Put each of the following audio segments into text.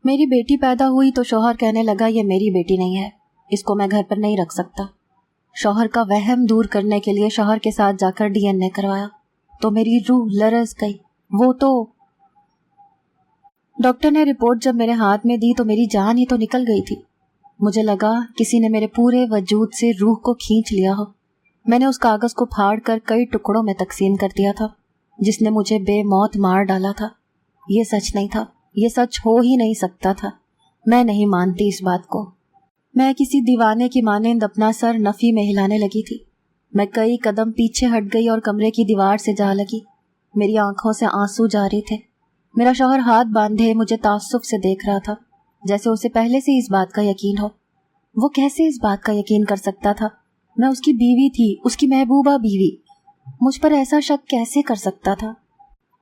میری بیٹی پیدا ہوئی تو شوہر کہنے لگا یہ میری بیٹی نہیں ہے، اس کو میں گھر پر نہیں رکھ سکتا۔ شوہر کا وہم دور کرنے کے لیے شوہر کے ساتھ جا کر DNA کروایا تو میری روح لرز گئی۔ وہ تو ڈاکٹر نے رپورٹ جب میرے ہاتھ میں دی تو میری جان ہی تو نکل گئی تھی۔ مجھے لگا کسی نے میرے پورے وجود سے روح کو کھینچ لیا ہو۔ میں نے اس کاغذ کو پھاڑ کر کئی ٹکڑوں میں تقسیم کر دیا تھا جس نے مجھے بے موت مار ڈالا تھا۔ یہ سچ نہیں تھا، یہ سچ ہو ہی نہیں سکتا تھا۔ میں نہیں مانتی اس بات کو۔ میں کسی دیوانے کی مانند اپنا سر نفی میں ہلانے لگی تھی۔ میں کئی قدم پیچھے ہٹ گئی اور کمرے کی دیوار سے جا لگی۔ میری آنکھوں سے آنسو جاری تھے۔ میرا شوہر ہاتھ باندھے مجھے تعصب سے دیکھ رہا تھا، جیسے اسے پہلے سے اس بات کا یقین ہو۔ وہ کیسے اس بات کا یقین کر سکتا تھا؟ میں اس کی بیوی تھی، اس کی محبوبہ بیوی۔ مجھ پر ایسا شک کیسے کر سکتا تھا؟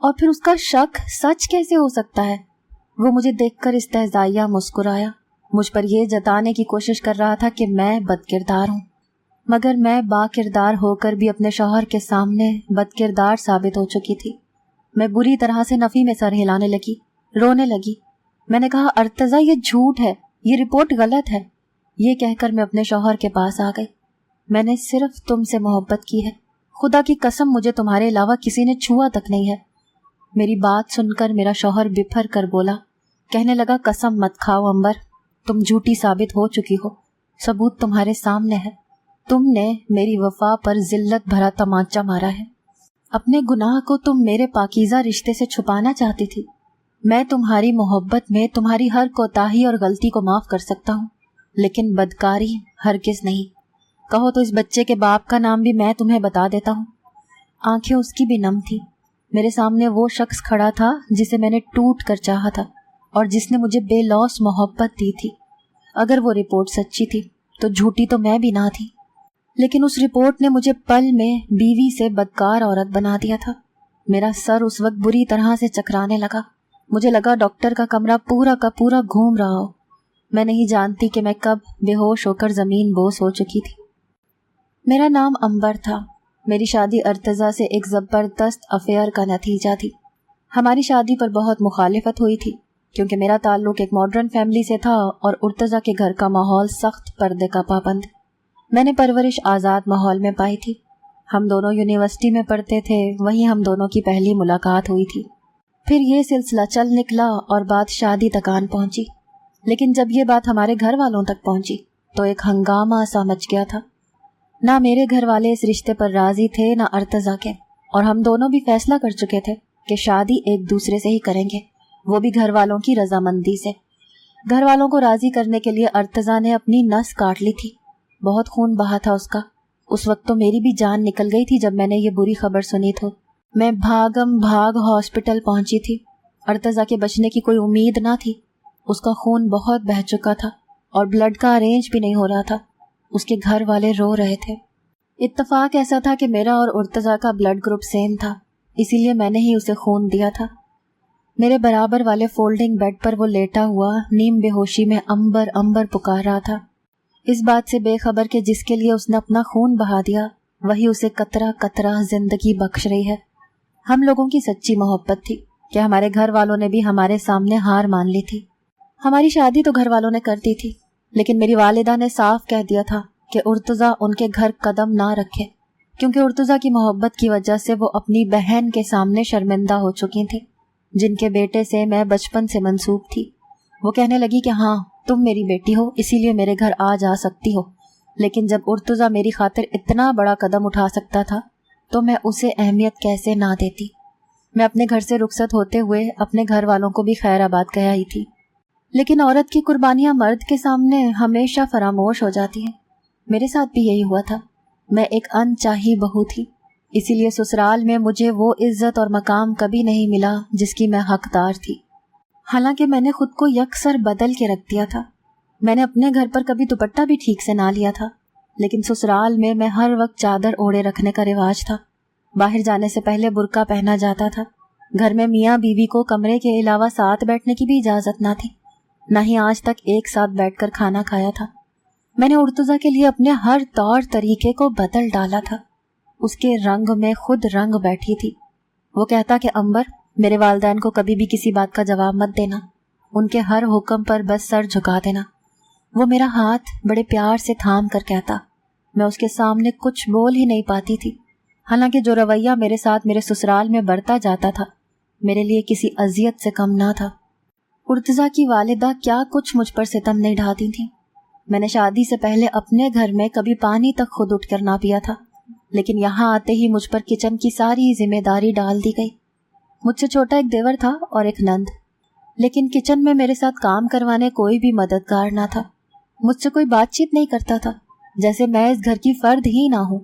اور پھر اس کا شک سچ کیسے ہو سکتا ہے؟ وہ مجھے دیکھ کر استہزائیہ مسکرایا، مجھ پر یہ جتانے کی کوشش کر رہا تھا کہ میں بد کردار ہوں، مگر میں با کردار ہو کر بھی اپنے شوہر کے سامنے بد کردار ثابت ہو چکی تھی۔ میں بری طرح سے نفی میں سر ہلانے لگی، رونے لگی۔ میں نے کہا ارتضیٰ یہ جھوٹ ہے، یہ رپورٹ غلط ہے۔ یہ کہہ کر میں اپنے شوہر کے پاس آ گئی۔ میں نے صرف تم سے محبت کی ہے، خدا کی قسم مجھے تمہارے علاوہ کسی نے چھوا تک نہیں ہے۔ میری بات سن کر میرا شوہر بپھر کر بولا، کہنے لگا قسم مت کھاؤ امبر، تم جھوٹی ثابت ہو چکی ہو، ثبوت تمہارے سامنے ہے۔ تم نے میری وفا پر ذلت بھرا تمانچہ مارا ہے۔ اپنے گناہ کو تم میرے پاکیزہ رشتے سے چھپانا چاہتی تھی۔ میں تمہاری محبت میں تمہاری ہر کوتاہی اور غلطی کو معاف کر سکتا ہوں، لیکن بدکاری ہرگز نہیں۔ کہو تو اس بچے کے باپ کا نام بھی میں تمہیں بتا دیتا ہوں۔ آنکھیں اس کی بھی نم تھی۔ میرے سامنے وہ شخص کھڑا تھا جسے میں نے ٹوٹ کر چاہا تھا اور جس نے مجھے بے لوث محبت دی تھی۔ اگر وہ رپورٹ سچی تھی تو جھوٹی تو میں بھی نہ تھی، لیکن اس رپورٹ نے مجھے پل میں بیوی سے بدکار عورت بنا دیا تھا۔ میرا سر اس وقت بری طرح سے چکرانے لگا۔ مجھے لگا ڈاکٹر کا کمرہ پورا کا پورا گھوم رہا ہو۔ میں نہیں جانتی کہ میں کب بے ہوش ہو کر زمین بوس ہو چکی تھی۔ میرا نام امبر تھا۔ میری شادی ارتضیٰ سے ایک زبردست افیئر کا نتیجہ تھی۔ ہماری شادی پر بہت مخالفت ہوئی تھی کیونکہ میرا تعلق ایک ماڈرن فیملی سے تھا اور ارتضیٰ کے گھر کا ماحول سخت پردے کا پابند۔ میں نے پرورش آزاد ماحول میں پائی تھی۔ ہم دونوں یونیورسٹی میں پڑھتے تھے، وہیں ہم دونوں کی پہلی ملاقات ہوئی تھی۔ پھر یہ سلسلہ چل نکلا اور بات شادی تک آن پہنچی، لیکن جب یہ بات ہمارے گھر والوں تک پہنچی تو ایک ہنگامہ سا مچ گیا تھا۔ نہ میرے گھر والے اس رشتے پر راضی تھے نہ ارتضیٰ کے، اور ہم دونوں بھی فیصلہ کر چکے تھے کہ شادی ایک دوسرے سے ہی کریں گے، وہ بھی گھر والوں کی رضامندی سے۔ گھر والوں کو راضی کرنے کے لیے ارتضیٰ نے اپنی نس کاٹ لی تھی۔ بہت خون بہا تھا اس کا۔ اس وقت تو میری بھی جان نکل گئی تھی جب میں نے یہ بری خبر سنی تو میں بھاگم بھاگ ہاسپٹل پہنچی تھی۔ ارتضیٰ کے بچنے کی کوئی امید نہ تھی۔ اس کا خون بہت بہہ چکا تھا اور بلڈ کا ارینج بھی نہیں ہو رہا تھا۔ اس کے گھر والے رو رہے تھے۔ اتفاق ایسا تھا کہ میرا اور ارتضیٰ کا بلڈ گروپ سیم تھا، اسی لیے میں نے ہی اسے خون دیا تھا۔ میرے برابر والے فولڈنگ بیڈ پر وہ لیٹا ہوا نیم بے ہوشی میں امبر امبر پکار رہا تھا، اس بات سے بے خبر کہ جس کے لیے اس نے اپنا خون بہا دیا وہی اسے قطرہ قطرہ زندگی بخش رہی ہے۔ ہم لوگوں کی سچی محبت تھی کہ ہمارے گھر والوں نے بھی ہمارے سامنے ہار مان لی تھی۔ ہماری شادی تو گھر والوں نے کر دی تھی، لیکن میری والدہ نے صاف کہہ دیا تھا کہ ارتضیٰ ان کے گھر قدم نہ رکھے، کیونکہ ارتضیٰ کی محبت کی وجہ سے وہ اپنی بہن کے سامنے شرمندہ ہو چکی تھی، جن کے بیٹے سے میں بچپن سے منسوب تھی۔ وہ کہنے لگی کہ ہاں تم میری بیٹی ہو، اسی لیے میرے گھر آ جا سکتی ہو، لیکن جب ارتضیٰ میری خاطر اتنا بڑا قدم اٹھا سکتا تھا تو میں اسے اہمیت کیسے نہ دیتی۔ میں اپنے گھر سے رخصت ہوتے ہوئے اپنے گھر والوں کو بھی خیر آباد کہہ آئی تھی، لیکن عورت کی قربانیاں مرد کے سامنے ہمیشہ فراموش ہو جاتی ہیں۔ میرے ساتھ بھی یہی ہوا تھا۔ میں ایک انچاہی بہو تھی، اسی لیے سسرال میں مجھے وہ عزت اور مقام کبھی نہیں ملا جس کی میں حقدار تھی۔ حالانکہ میں نے خود کو یکسر بدل کے رکھ دیا تھا۔ میں نے اپنے گھر پر کبھی دوپٹہ بھی ٹھیک سے نہ لیا تھا، لیکن سسرال میں ہر وقت چادر اوڑھے رکھنے کا رواج تھا۔ باہر جانے سے پہلے برقع پہنا جاتا تھا۔ گھر میں میاں بیوی کو کمرے کے علاوہ ساتھ بیٹھنے کی بھی اجازت نہ تھی، نہ ہی آج تک ایک ساتھ بیٹھ کر کھانا کھایا تھا۔ میں نے ارتضیٰ کے لیے اپنے ہر طور طریقے کو بدل ڈالا تھا۔ اس کے رنگ میں خود رنگ بیٹھی تھی۔ وہ کہتا کہ امبر، میرے والدین کو کبھی بھی کسی بات کا جواب مت دینا، ان کے ہر حکم پر بس سر جھکا دینا۔ وہ میرا ہاتھ بڑے پیار سے تھام کر کہتا، میں اس کے سامنے کچھ بول ہی نہیں پاتی تھی، حالانکہ جو رویہ میرے ساتھ میرے سسرال میں بڑھتا جاتا تھا میرے لیے کسی اذیت سے کم نہ تھا۔ ارتضیٰ کی والدہ کیا کچھ مجھ پر ستم نہیں ڈھاتی تھیں۔ میں نے شادی سے پہلے اپنے گھر میں کبھی پانی تک خود اٹھ کر نہ پیا تھا، لیکن یہاں آتے ہی مجھ پر کچن کی ساری ذمہ داری ڈال دی گئی۔ مجھ سے چھوٹا ایک دیور تھا اور ایک نند، لیکن کچن میں میرے ساتھ کام کروانے کوئی بھی مددگار نہ تھا۔ مجھ سے کوئی بات چیت نہیں کرتا تھا، جیسے میں اس گھر کی فرد ہی نہ ہوں۔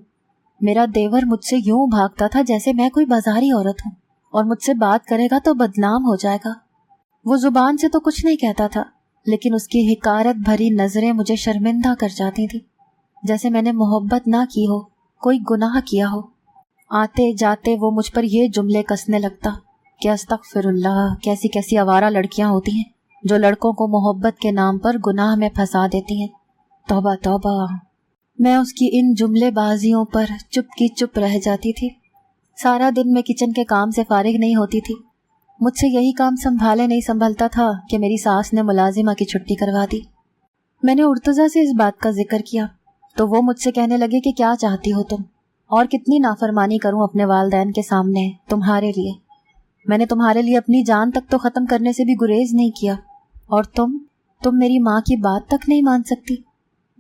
میرا دیور مجھ سے یوں بھاگتا تھا جیسے میں کوئی بازاری عورت ہوں، اور مجھ سے بات کرے گا تو بدنام ہو جائے گا۔ وہ زبان سے تو کچھ نہیں کہتا تھا، لیکن اس کی حقارت بھری نظریں مجھے شرمندہ کر جاتی تھیں، جیسے میں نے محبت نہ کی ہو، کوئی گناہ کیا ہو۔ آتے جاتے وہ مجھ پر یہ جملے کسنے لگتا کہ استغفر اللہ، کیسی کیسی آوارہ لڑکیاں ہوتی ہیں جو لڑکوں کو محبت کے نام پر گناہ میں پھنسا دیتی ہیں۔ توبہ توبہ۔ میں اس کی ان جملے بازیوں پر چپ کی چپ رہ جاتی تھی۔ سارا دن میں کچن کے کام سے فارغ نہیں ہوتی تھی۔ مجھ سے یہی کام سنبھالے نہیں سنبھلتا تھا کہ میری ساس نے ملازمہ کی چھٹی کروا دی۔ میں نے ارتضیٰ سے اس بات کا ذکر کیا تو وہ مجھ سے کہنے لگے کہ کیا چاہتی ہو تم، اور کتنی نافرمانی کروں اپنے والدین کے سامنے تمہارے لیے؟ میں نے تمہارے لیے اپنی جان تک تو ختم کرنے سے بھی گریز نہیں کیا، اور تم میری ماں کی بات تک نہیں مان سکتی۔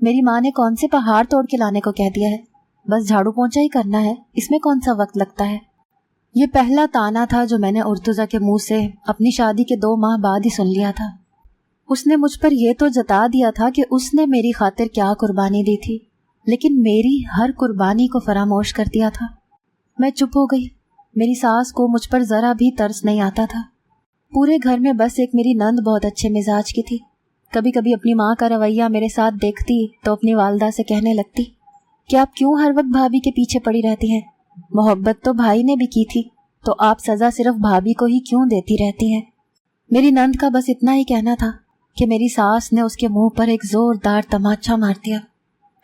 میری ماں نے کون سے پہاڑ توڑ کے لانے کو کہہ دیا ہے، بس جھاڑو پونچھا ہی کرنا ہے، اس میں کون سا وقت لگتا ہے۔ یہ پہلا طعنہ تھا جو میں نے ارتضیٰ کے منہ سے اپنی شادی کے 2 ماہ بعد ہی سن لیا تھا۔ اس نے مجھ پر یہ تو جتا دیا تھا کہ اس نے میری خاطر کیا قربانی دی تھی، لیکن میری ہر قربانی کو فراموش کر دیا تھا۔ میں چپ ہو گئی۔ میری ساس کو مجھ پر ذرا بھی ترس نہیں آتا تھا۔ پورے گھر میں بس ایک میری نند بہت اچھے مزاج کی تھی۔ کبھی کبھی اپنی ماں کا رویہ میرے ساتھ دیکھتی تو اپنی والدہ سے کہنے لگتی کہ آپ کیوں ہر وقت بھابھی کے پیچھے پڑی رہتی ہیں؟ محبت تو بھائی نے بھی کی تھی، تو آپ سزا صرف بھابھی کو ہی کیوں دیتی رہتی ہیں؟ میری نند کا بس اتنا ہی کہنا تھا کہ میری ساس نے اس کے منہ پر ایک زوردار تماچا مار دیا۔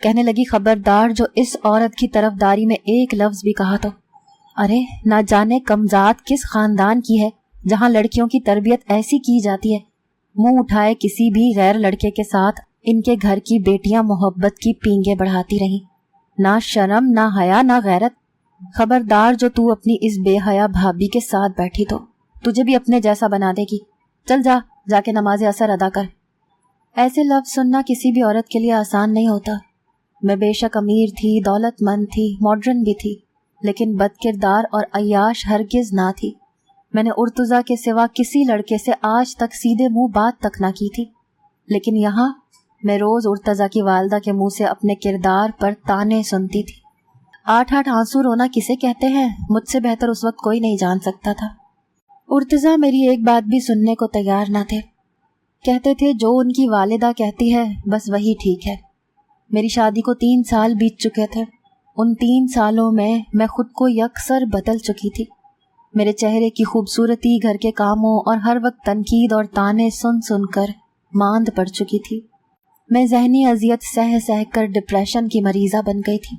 کہنے لگی، خبردار جو اس عورت کی طرفداری میں ایک لفظ بھی کہا تو ارے نہ جانے کمزاد کس خاندان کی ہے جہاں لڑکیوں کی تربیت ایسی کی جاتی ہے۔ منہ اٹھائے کسی بھی غیر لڑکے کے ساتھ ان کے گھر کی بیٹیاں محبت کی پینگیں بڑھاتی رہیں، نہ شرم نہ حیا نہ غیرت۔ خبردار جو تو اپنی اس بے حیا بھابھی کے ساتھ بیٹھی تو تجھے بھی اپنے جیسا بنا دے گی۔ چل جا کے نماز اثر ادا کر۔ ایسے لفظ سننا کسی بھی عورت کے لیے آسان نہیں ہوتا۔ میں بے شک امیر تھی، دولت مند تھی، ماڈرن بھی تھی، لیکن بد کردار اور عیاش ہرگز نہ تھی۔ میں نے ارتضیٰ کے سوا کسی لڑکے سے آج تک سیدھے منہ بات تک نہ کی تھی، لیکن یہاں میں روز ارتضیٰ کی والدہ کے منہ سے اپنے کردار پر طعنے سنتی تھی۔ 8 آنسو رونا کسے کہتے ہیں مجھ سے بہتر اس وقت کوئی نہیں جان سکتا تھا۔ ارتضیٰ میری ایک بات بھی سننے کو تیار نہ تھے۔ کہتے تھے جو ان کی والدہ کہتی ہے بس وہی ٹھیک ہے۔ میری شادی کو 3 سال بیت چکے تھے۔ ان 3 سالوں میں خود کو یکسر بدل چکی تھی۔ میرے چہرے کی خوبصورتی گھر کے کاموں اور ہر وقت تنقید اور طعنے سن سن کر ماند پڑ چکی تھی۔ میں ذہنی اذیت سہ کر ڈپریشن کی مریضہ بن گئی تھی۔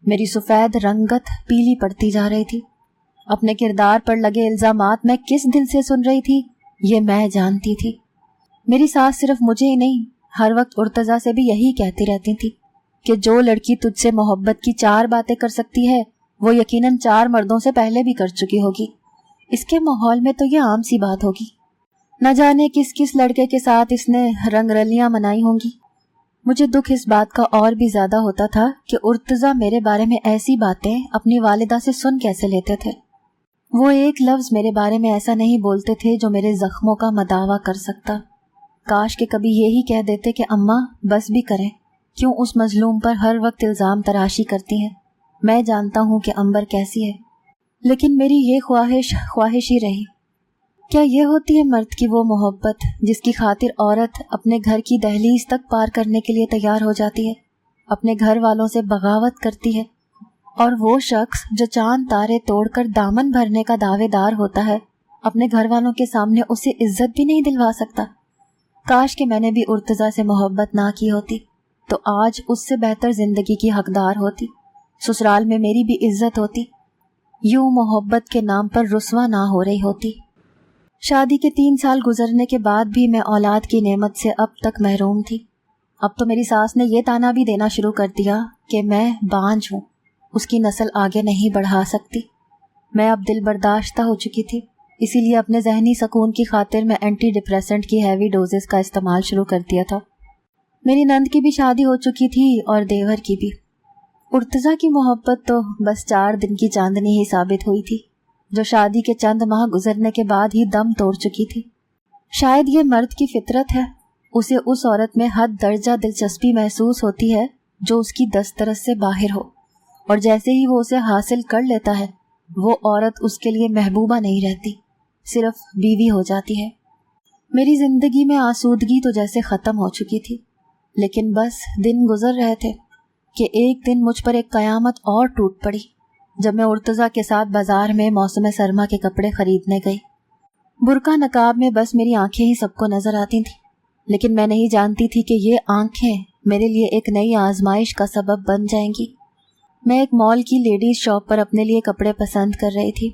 میری سفید رنگت پیلی پڑتی جا رہی تھی۔ اپنے کردار پر لگے الزامات میں کس دل سے سن رہی تھی یہ میں جانتی تھی۔ میری ساس صرف مجھے ہی نہیں، ہر وقت ارتضیٰ سے بھی یہی کہتی رہتی تھی کہ جو لڑکی تجھ سے محبت کی 4 باتیں کر سکتی ہے وہ یقیناً 4 مردوں سے پہلے بھی کر چکی ہوگی۔ اس کے ماحول میں تو یہ عام سی بات ہوگی۔ نہ جانے کس کس لڑکے کے ساتھ اس نے رنگ رلیاں منائی ہوں گی۔ مجھے دکھ اس بات کا اور بھی زیادہ ہوتا تھا کہ ارتضیٰ میرے بارے میں ایسی باتیں اپنی والدہ سے سن کیسے لیتے تھے۔ وہ ایک لفظ میرے بارے میں ایسا نہیں بولتے تھے جو میرے زخموں کا مداوا کر سکتا۔ کاش کہ کبھی یہی کہہ دیتے کہ اماں بس بھی کریں، کیوں اس مظلوم پر ہر وقت الزام تراشی کرتی ہیں؟ میں جانتا ہوں کہ امبر کیسی ہے، لیکن میری یہ خواہش ہی رہی۔ کیا یہ ہوتی ہے مرد کی وہ محبت جس کی خاطر عورت اپنے گھر کی دہلیز تک پار کرنے کے لیے تیار ہو جاتی ہے، اپنے گھر والوں سے بغاوت کرتی ہے، اور وہ شخص جو چاند تارے توڑ کر دامن بھرنے کا دعوے دار ہوتا ہے اپنے گھر والوں کے سامنے اسے عزت بھی نہیں دلوا سکتا؟ کاش کہ میں نے بھی ارتضیٰ سے محبت نہ کی ہوتی تو آج اس سے بہتر زندگی کی حقدار ہوتی، سسرال میں میری بھی عزت ہوتی، یوں محبت کے نام پر رسوا نہ ہو رہی ہوتی۔ شادی کے 3 سال گزرنے کے بعد بھی میں اولاد کی نعمت سے اب تک محروم تھی۔ اب تو میری ساس نے یہ تانا بھی دینا شروع کر دیا کہ میں بانجھ ہوں، اس کی نسل آگے نہیں بڑھا سکتی۔ میں اب دل برداشتہ ہو چکی تھی، اسی لیے اپنے ذہنی سکون کی خاطر میں اینٹی ڈپریسنٹ کی ہیوی ڈوزز کا استعمال شروع کر دیا تھا۔ میری نند کی بھی شادی ہو چکی تھی اور دیور کی بھی۔ ارتضیٰ کی محبت تو بس 4 دن کی چاندنی ہی ثابت ہوئی تھی، جو شادی کے چند ماہ گزرنے کے بعد ہی دم توڑ چکی تھی۔ شاید یہ مرد کی فطرت ہے، اسے اس عورت میں حد درجہ دلچسپی محسوس ہوتی ہے جو اس کی دسترس سے باہر ہو، اور جیسے ہی وہ اسے حاصل کر لیتا ہے وہ عورت اس کے لیے محبوبہ نہیں رہتی، صرف بیوی ہو جاتی ہے۔ میری زندگی میں آسودگی تو جیسے ختم ہو چکی تھی، لیکن بس دن گزر رہے تھے کہ ایک دن مجھ پر ایک قیامت اور ٹوٹ پڑی جب میں ارتضیٰ کے ساتھ بازار میں موسم سرما کے کپڑے خریدنے گئی۔ برقع نقاب میں بس میری آنکھیں ہی سب کو نظر آتی تھیں، لیکن میں نہیں جانتی تھی کہ یہ آنکھیں میرے لیے ایک نئی آزمائش کا سبب بن جائیں گی۔ میں ایک مال کی لیڈیز شاپ پر اپنے لیے کپڑے پسند کر رہی تھی۔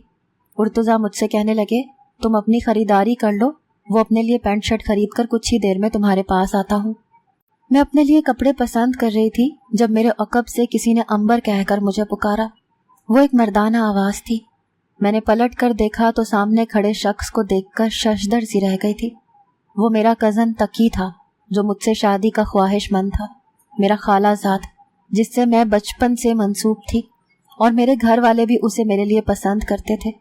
ارتضیٰ مجھ سے کہنے لگے، تم اپنی خریداری کر لو، وہ اپنے لیے پینٹ شرٹ خرید کر کچھ ہی دیر میں تمہارے پاس آتا ہوں۔ میں اپنے لیے کپڑے پسند کر رہی تھی جب میرے عقب سے کسی نے امبر کہہ کر مجھے پکارا۔ وہ ایک مردانہ آواز تھی۔ میں نے پلٹ کر دیکھا تو سامنے کھڑے شخص کو دیکھ کر ششدر سی رہ گئی تھی۔ وہ میرا کزن تقی تھا، جو مجھ سے شادی کا خواہش مند تھا، میرا خالہ زاد، جس سے میں بچپن سے منسوب تھی، اور میرے گھر والے بھی اسے میرے لیے پسند کرتے تھے،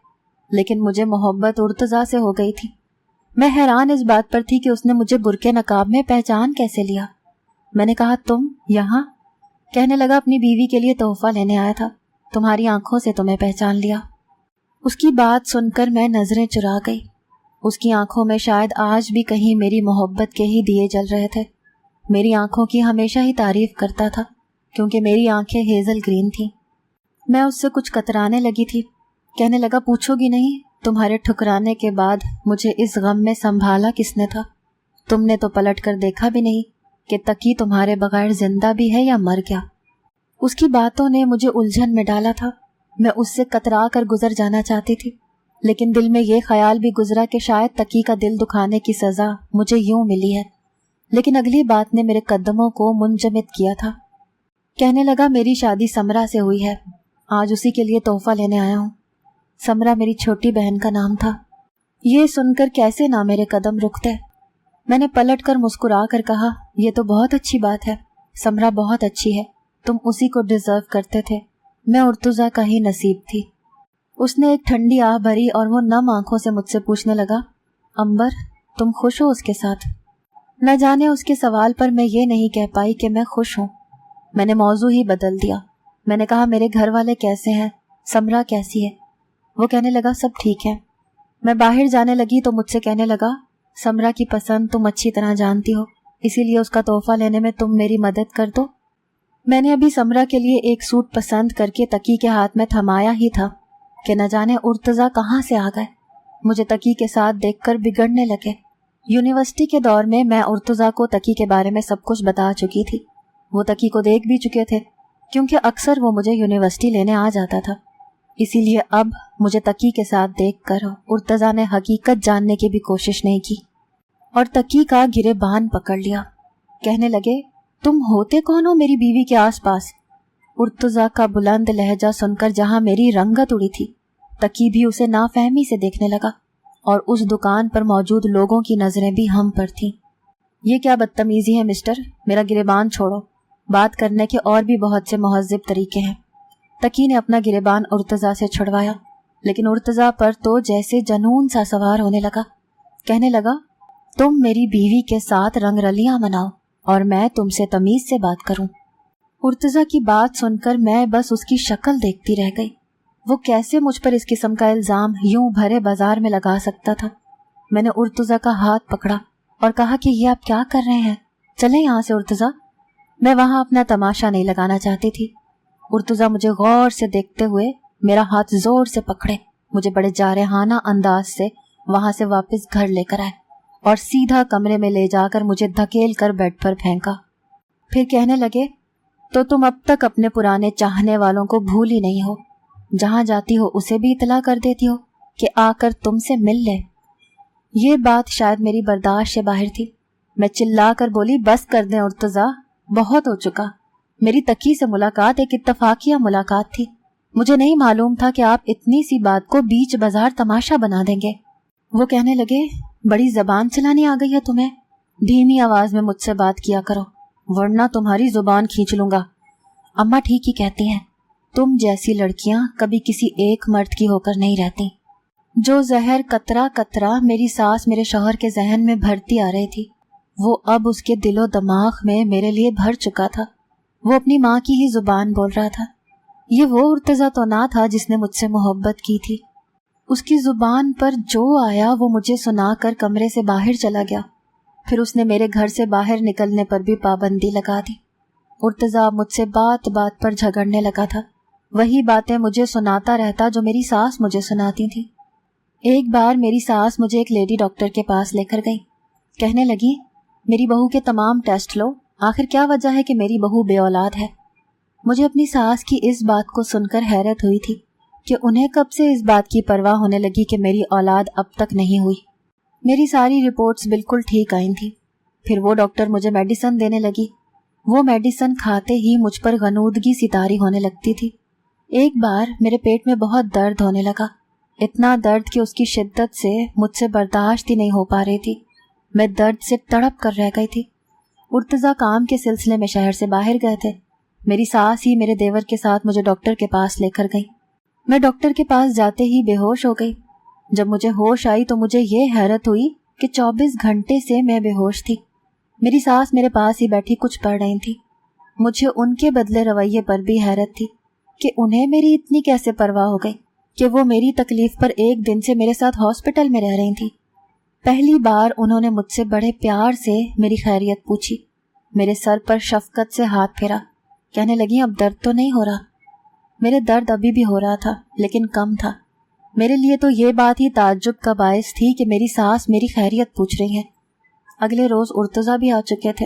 لیکن مجھے محبت ارتضیٰ سے ہو گئی تھی۔ میں حیران اس بات پر تھی کہ اس نے مجھے برقع نقاب میں پہچان کیسے لیا۔ میں نے کہا، تم یہاں؟ کہنے لگا، اپنی بیوی کے لیے تحفہ لینے آیا تھا، تمہاری آنکھوں سے تمہیں پہچان لیا۔ اس کی بات سن کر میں نظریں چرا گئی۔ اس کی آنکھوں میں شاید آج بھی کہیں میری محبت کے ہی دیے جل رہے تھے۔ میری آنکھوں کی ہمیشہ ہی تعریف کرتا تھا، کیونکہ میری آنکھیں ہیزل گرین تھیں۔ میں اس سے کچھ کترانے لگی تھی۔ کہنے لگا، پوچھو گی نہیں؟ تمہارے ٹھکرانے کے بعد مجھے اس غم میں سنبھالا کس نے تھا؟ تم نے تو پلٹ کر دیکھا بھی نہیں کہ تقی تمہارے بغیر زندہ بھی ہے یا مر گیا۔ اس کی باتوں نے مجھے الجھن میں ڈالا تھا۔ میں اس سے کترا کر گزر جانا چاہتی تھی، لیکن دل میں یہ خیال بھی گزرا کہ شاید تقی کا دل دکھانے کی سزا مجھے یوں ملی ہے۔ لیکن اگلی بات نے میرے قدموں کو منجمد کیا تھا۔ کہنے لگا، میری شادی سمرا سے ہوئی ہے، آج اسی کے لیے تحفہ لینے آیا ہوں۔ سمرا میری چھوٹی بہن کا نام تھا۔ یہ سن کر کیسے نہ میرے قدم رکتے۔ میں نے پلٹ کر مسکرا کر کہا، یہ تو بہت اچھی بات ہے، سمرا بہت اچھی ہے، تم اسی کو ڈیزرو کرتے تھے، میں ارتضیٰ کا ہی نصیب تھی۔ اس نے ایک ٹھنڈی آہ بھری اور وہ نم آنکھوں سے مجھ سے پوچھنے لگا، امبر، تم خوش ہو اس کے ساتھ؟ نہ جانے اس کے سوال پر میں یہ نہیں کہہ پائی کہ میں خوش ہوں۔ میں نے موضوع ہی بدل دیا۔ میں نے کہا، میرے گھر والے کیسے ہیں؟ سمرا کیسی ہے؟ وہ کہنے لگا، سب ٹھیک ہے۔ میں باہر جانے لگی تو مجھ سے کہنے لگا، سمرا کی پسند تم اچھی طرح جانتی ہو، اسی لیے اس کا تحفہ لینے میں تم میری مدد کر دو۔ میں نے ابھی سمرا کے لیے ایک سوٹ پسند کر کے تقی کے ہاتھ میں تھمایا ہی تھا کہ نہ جانے ارتضیٰ کہاں سے آ گئے۔ مجھے تقی کے ساتھ دیکھ کر بگڑنے لگے۔ یونیورسٹی کے دور میں ارتضیٰ کو تقی کے بارے میں سب کچھ بتا چکی تھی۔ وہ تقی کو دیکھ بھی چکے تھے، کیونکہ اکثر وہ مجھے یونیورسٹی لینے آ جاتا تھا۔ اسی لیے اب مجھے تقی کے ساتھ دیکھ کر ارتضیٰ نے حقیقت جاننے کی بھی کوشش نہیں کی اور تقی کا گریبان پکڑ لیا۔ کہنے لگے، تم ہوتے کون ہو میری بیوی کے آس پاس؟ ارتضیٰ کا بلند لہجہ سن کر جہاں میری رنگت اڑی تھی، تقی بھی اسے نافہمی سے دیکھنے لگا، اور اس دکان پر موجود لوگوں کی نظریں بھی ہم پر تھیں۔ یہ کیا بدتمیزی ہے مسٹر، میرا گریبان چھوڑو، بات کرنے کے اور بھی بہت سے مہذب طریقے ہیں۔ تقی نے اپنا گریبان ارتضیٰ سے چھڑوایا، لیکن ارتضیٰ پر تو جیسے جنون سا سوار ہونے لگا۔ کہنے لگا، تم میری بیوی کے ساتھ رنگ رلیاں مناؤ اور میں تم سے تمیز سے بات کروں۔ ارتضیٰ کی بات سن کر میں بس اس کی شکل دیکھتی رہ گئی۔ وہ کیسے مجھ پر اس قسم کا الزام یوں بھرے بازار میں لگا سکتا تھا؟ میں نے ارتضیٰ کا ہاتھ پکڑا اور کہا کہ یہ آپ کیا کر رہے ہیں؟ چلیں یہاں سے ارتضیٰ۔ میں وہاں اپنا تماشا نہیں لگانا چاہتی تھی۔ ارتضیٰ مجھے غور سے دیکھتے ہوئے میرا ہاتھ زور سے پکڑے مجھے بڑے جارحانہ انداز سے وہاں سے واپس گھر لے کر آئے اور سیدھا کمرے میں لے جا کر مجھے دھکیل کر بیڈ پر پھینکا۔ پھر کہنے لگے، تو تم اب تک اپنے پرانے چاہنے والوں کو بھول ہی نہیں ہو، جہاں جاتی ہو اسے بھی اطلاع کر دیتی ہو کہ آ کر تم سے مل لے۔ یہ بات شاید میری برداشت سے باہر تھی. میں چلا کر بولی بس کر دیں ارتضیٰ، بہت ہو چکا. میری تقی سے ملاقات ایک اتفاقیہ ملاقات تھی. مجھے نہیں معلوم تھا کہ آپ اتنی سی بات کو بیچ بازار تماشا بنا دیں گے. وہ کہنے لگے بڑی زبان چلانی آ گئی ہے تمہیں، دھیمی آواز میں مجھ سے بات کیا کرو ورنہ تمہاری زبان کھینچ لوں گا. اماں ٹھیک ہی کہتی ہیں، تم جیسی لڑکیاں کبھی کسی ایک مرد کی ہو کر نہیں رہتی. جو زہر قطرہ قطرہ میری ساس میرے شوہر کے ذہن میں بھرتی آ رہی تھی وہ اب اس کے دل و دماغ میں میرے لیے بھر چکا تھا. وہ اپنی ماں کی ہی زبان بول رہا تھا. یہ وہ ارتضیٰ تو نہ تھا جس نے مجھ سے محبت کی تھی. اس کی زبان پر جو آیا وہ مجھے سنا کر کمرے سے باہر چلا گیا. پھر اس نے میرے گھر سے باہر نکلنے پر بھی پابندی لگا دی. ارتضیٰ مجھ سے بات بات پر جھگڑنے لگا تھا. وہی باتیں مجھے سناتا رہتا جو میری ساس مجھے سناتی تھی. ایک بار میری ساس مجھے ایک لیڈی ڈاکٹر کے پاس لے کر گئی. کہنے لگی میری بہو کے تمام ٹیسٹ لو، آخر کیا وجہ ہے کہ میری بہو بے اولاد ہے. مجھے اپنی ساس کی اس بات کو سن کر حیرت ہوئی تھی کہ انہیں کب سے اس بات کی پرواہ ہونے لگی کہ میری اولاد اب تک نہیں ہوئی. میری ساری رپورٹس بالکل ٹھیک آئی تھیں. پھر وہ ڈاکٹر مجھے میڈیسن دینے لگی. وہ میڈیسن کھاتے ہی مجھ پر غنودگی سی طاری ہونے لگتی تھی. ایک بار میرے پیٹ میں بہت درد ہونے لگا، اتنا درد کہ اس کی شدت سے مجھ سے برداشت ہی نہیں ہو پا رہی تھی. میں درد سے تڑپ کر رہ گئی تھی. ارتضیٰ کام کے سلسلے میں شہر سے باہر گئے تھے. میری ساس ہی میرے دیور کے ساتھ مجھے ڈاکٹر کے پاس لے کر گئی. میں ڈاکٹر کے پاس جاتے ہی بے ہوش ہو گئی. جب مجھے ہوش آئی تو مجھے یہ حیرت ہوئی کہ 24 گھنٹے سے میں بے ہوش تھی. میری ساس میرے پاس ہی بیٹھی کچھ پڑھ رہی تھی. مجھے ان کے بدلے رویے پر بھی حیرت تھی کہ انہیں میری اتنی کیسے پرواہ ہو گئی کہ وہ میری تکلیف پر ایک دن سے میرے ساتھ ہاسپٹل میں رہ رہی تھی. پہلی بار انہوں نے مجھ سے بڑے پیار سے میری خیریت پوچھی. میرے سر پر شفقت سے ہاتھ پھیرا. کہنے لگی اب درد تو نہیں ہو رہا. میرے درد ابھی بھی ہو رہا تھا لیکن کم تھا. میرے لیے تو یہ بات ہی تعجب کا باعث تھی کہ میری ساس میری خیریت پوچھ رہی ہیں. اگلے روز ارتضیٰ بھی آ چکے تھے.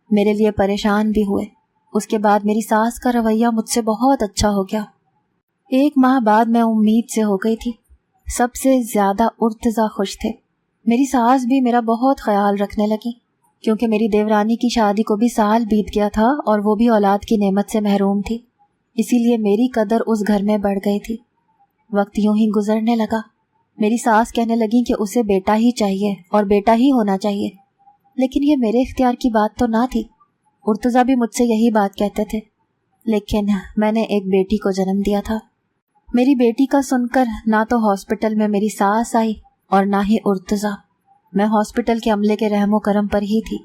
میرے لیے پریشان بھی ہوئے. اس کے بعد میری ساس کا رویہ مجھ سے بہت اچھا ہو گیا. 1 ماہ بعد میں امید سے ہو گئی تھی. سب سے زیادہ ارتضیٰ خوش تھے. میری ساس بھی میرا بہت خیال رکھنے لگی کیونکہ میری دیورانی کی شادی کو بھی سال بیت گیا تھا اور وہ بھی اولاد کی نعمت سے محروم تھی. اسی لیے میری قدر اس گھر میں بڑھ گئی تھی. وقت یوں ہی گزرنے لگا. میری ساس کہنے لگی کہ اسے بیٹا ہی چاہیے اور بیٹا ہی ہونا چاہیے. لیکن یہ میرے اختیار کی بات تو نہ تھی. ارتضیٰ بھی مجھ سے یہی بات کہتے تھے. لیکن میں نے ایک بیٹی کو جنم دیا تھا. میری بیٹی کا سن کر نہ تو ہاسپٹل میں میری ساس آئی اور نہ ہی ارتضیٰ. میں ہاسپٹل کے عملے کے رحم و کرم پر ہی تھی.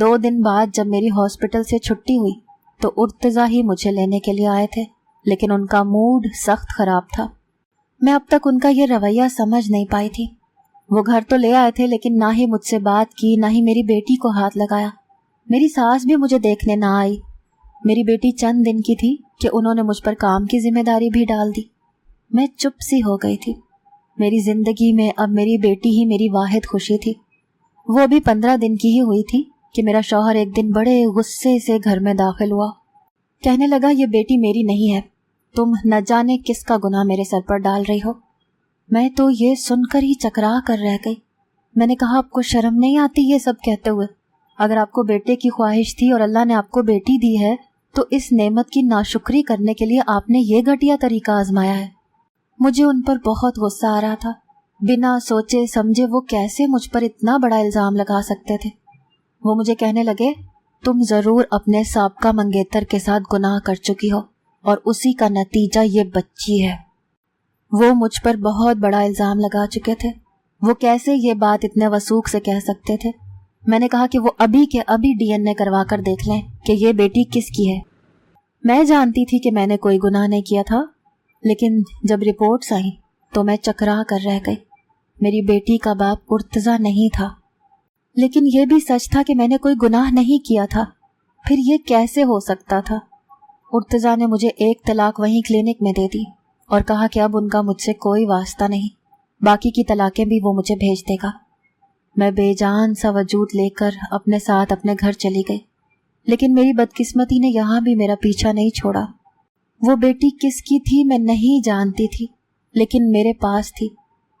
2 دن بعد جب میری ہاسپٹل سے چھٹی ہوئی تو ارتضیٰ ہی مجھے لینے کے لیے آئے تھے لیکن ان کا موڈ سخت خراب تھا. میں اب تک ان کا یہ رویہ سمجھ نہیں پائی تھی. وہ گھر تو لے آئے تھے لیکن نہ ہی مجھ سے بات کی نہ ہی میری بیٹی کو ہاتھ لگایا. میری ساس بھی مجھے دیکھنے نہ آئی. میری بیٹی چند دن کی تھی کہ انہوں نے مجھ پر کام کی ذمہ داری بھی ڈال دی. میں چپ سی ہو گئی تھی. میری زندگی میں اب میری بیٹی ہی میری واحد خوشی تھی. وہ بھی 15 دن کی ہی ہوئی تھی کہ میرا شوہر ایک دن بڑے غصے سے گھر میں داخل ہوا. کہنے لگا یہ بیٹی میری نہیں ہے، تم نہ جانے کس کا گناہ میرے سر پر ڈال رہی ہو. میں تو یہ سن کر ہی چکرا کر رہ گئی. میں نے کہا آپ کو شرم نہیں آتی یہ سب کہتے ہوئے؟ اگر آپ کو بیٹے کی خواہش تھی اور اللہ نے آپ کو بیٹی دی ہے تو اس نعمت کی ناشکری کرنے کے لیے آپ نے یہ گھٹیا طریقہ آزمایا ہے. مجھے ان پر بہت غصہ آ رہا تھا. بنا سوچے سمجھے وہ کیسے مجھ پر اتنا بڑا الزام لگا سکتے تھے. وہ مجھے کہنے لگے تم ضرور اپنے سابقہ منگیتر کے ساتھ گناہ کر چکی ہو اور اسی کا نتیجہ یہ بچی ہے. وہ مجھ پر بہت بڑا الزام لگا چکے تھے. وہ کیسے یہ بات اتنے وثوق سے کہہ سکتے تھے؟ میں نے کہا کہ وہ ابھی کے ابھی DNA کروا کر دیکھ لیں کہ یہ بیٹی کس کی ہے. میں جانتی تھی کہ میں نے کوئی گناہ نہیں کیا تھا لیکن جب رپورٹس آئیں تو میں چکرا کر رہ گئی. میری بیٹی کا باپ ارتضیٰ نہیں تھا. لیکن یہ بھی سچ تھا کہ میں نے کوئی گناہ نہیں کیا تھا. پھر یہ کیسے ہو سکتا تھا؟ ارتضیٰ نے مجھے 1 طلاق وہیں کلینک میں دے دی اور کہا کہ اب ان کا مجھ سے کوئی واسطہ نہیں، باقی کی طلاقیں بھی وہ مجھے بھیج دے گا. میں بے جان سا وجود لے کر اپنے ساتھ اپنے گھر چلی گئی. لیکن میری بدقسمتی نے یہاں بھی میرا پیچھا نہیں چھوڑا. وہ بیٹی کس کی تھی میں نہیں جانتی تھی لیکن میرے پاس تھی.